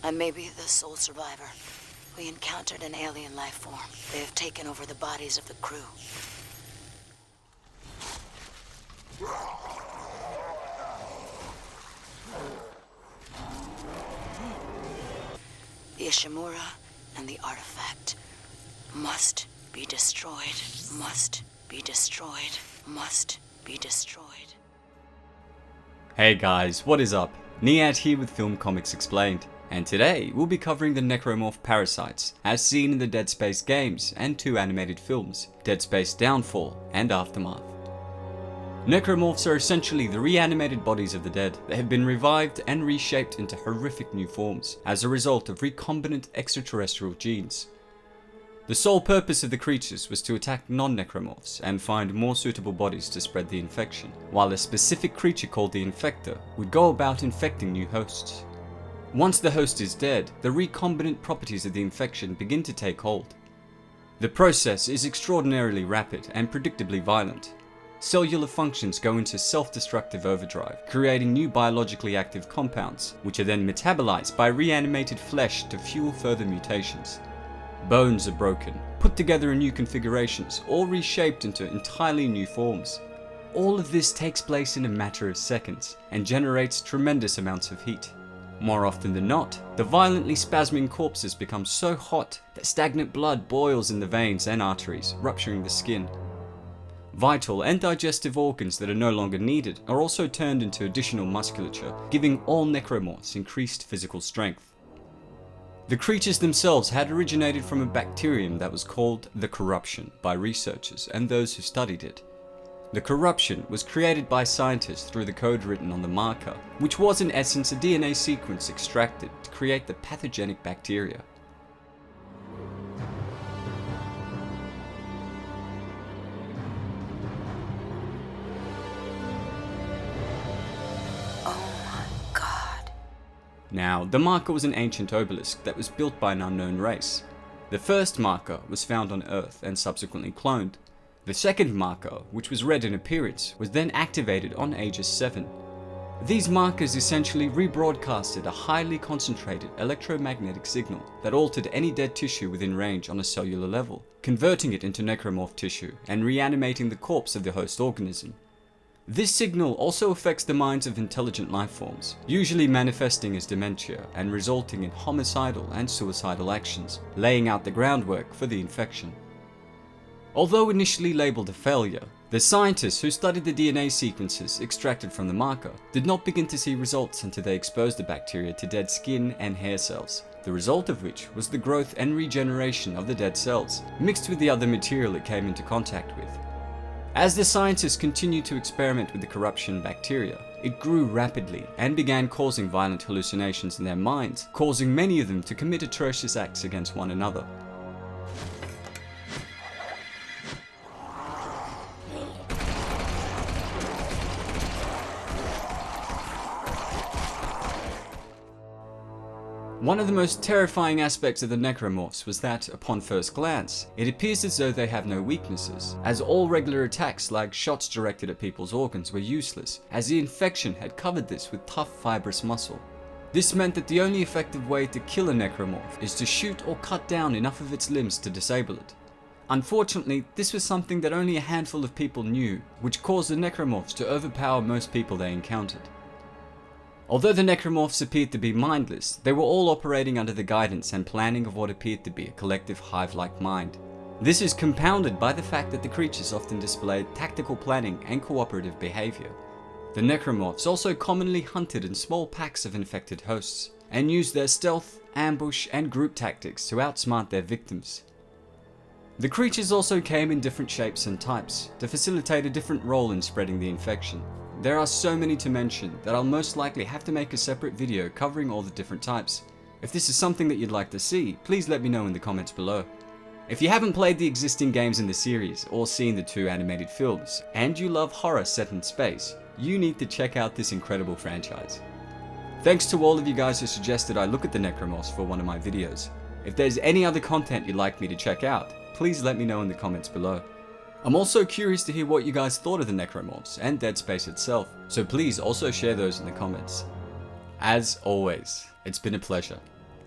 I may be the sole survivor. We encountered an alien life form. They have taken over the bodies of the crew. The Ishimura and the artifact must be destroyed. Must be destroyed. Must be destroyed. Hey guys, what is up? Niyat here with Film Comics Explained, and today we'll be covering the Necromorph parasites as seen in the Dead Space games and 2 animated films, Dead Space Downfall and Aftermath. Necromorphs are essentially the reanimated bodies of the dead that have been revived and reshaped into horrific new forms as a result of recombinant extraterrestrial genes. The sole purpose of the creatures was to attack non-necromorphs and find more suitable bodies to spread the infection, while a specific creature called the Infector would go about infecting new hosts. Once the host is dead, the recombinant properties of the infection begin to take hold. The process is extraordinarily rapid and predictably violent. Cellular functions go into self-destructive overdrive, creating new biologically active compounds, which are then metabolized by reanimated flesh to fuel further mutations. Bones are broken, put together in new configurations, or reshaped into entirely new forms. All of this takes place in a matter of seconds, and generates tremendous amounts of heat. More often than not, the violently spasming corpses become so hot that stagnant blood boils in the veins and arteries, rupturing the skin. Vital and digestive organs that are no longer needed are also turned into additional musculature, giving all necromorphs increased physical strength. The creatures themselves had originated from a bacterium that was called the corruption by researchers and those who studied it. The corruption was created by scientists through the code written on the marker, which was in essence a DNA sequence extracted to create the pathogenic bacteria. Now, the marker was an ancient obelisk that was built by an unknown race. The first marker was found on Earth and subsequently cloned. The second marker, which was red in appearance, was then activated on Aegis 7. These markers essentially rebroadcasted a highly concentrated electromagnetic signal that altered any dead tissue within range on a cellular level, converting it into necromorph tissue and reanimating the corpse of the host organism. This signal also affects the minds of intelligent life forms, usually manifesting as dementia and resulting in homicidal and suicidal actions, laying out the groundwork for the infection. Although initially labeled a failure, the scientists who studied the DNA sequences extracted from the marker did not begin to see results until they exposed the bacteria to dead skin and hair cells, the result of which was the growth and regeneration of the dead cells, mixed with the other material it came into contact with. As the scientists continued to experiment with the corruption bacteria, it grew rapidly and began causing violent hallucinations in their minds, causing many of them to commit atrocious acts against one another. One of the most terrifying aspects of the necromorphs was that, upon first glance, it appears as though they have no weaknesses, as all regular attacks like shots directed at people's organs were useless, as the infection had covered this with tough fibrous muscle. This meant that the only effective way to kill a necromorph is to shoot or cut down enough of its limbs to disable it. Unfortunately, this was something that only a handful of people knew, which caused the necromorphs to overpower most people they encountered. Although the necromorphs appeared to be mindless, they were all operating under the guidance and planning of what appeared to be a collective hive-like mind. This is compounded by the fact that the creatures often displayed tactical planning and cooperative behavior. The necromorphs also commonly hunted in small packs of infected hosts, and used their stealth, ambush, and group tactics to outsmart their victims. The creatures also came in different shapes and types, to facilitate a different role in spreading the infection. There are so many to mention that I'll most likely have to make a separate video covering all the different types. If this is something that you'd like to see, please let me know in the comments below. If you haven't played the existing games in the series or seen the 2 animated films, and you love horror set in space, you need to check out this incredible franchise. Thanks to all of you guys who suggested I look at the necromorphs for one of my videos. If there's any other content you'd like me to check out, please let me know in the comments below. I'm also curious to hear what you guys thought of the Necromorphs and Dead Space itself, so please also share those in the comments. As always, it's been a pleasure.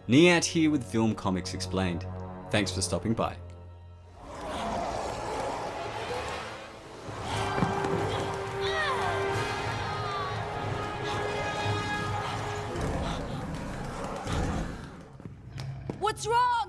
Niyat here with Film Comics Explained. Thanks for stopping by. What's wrong?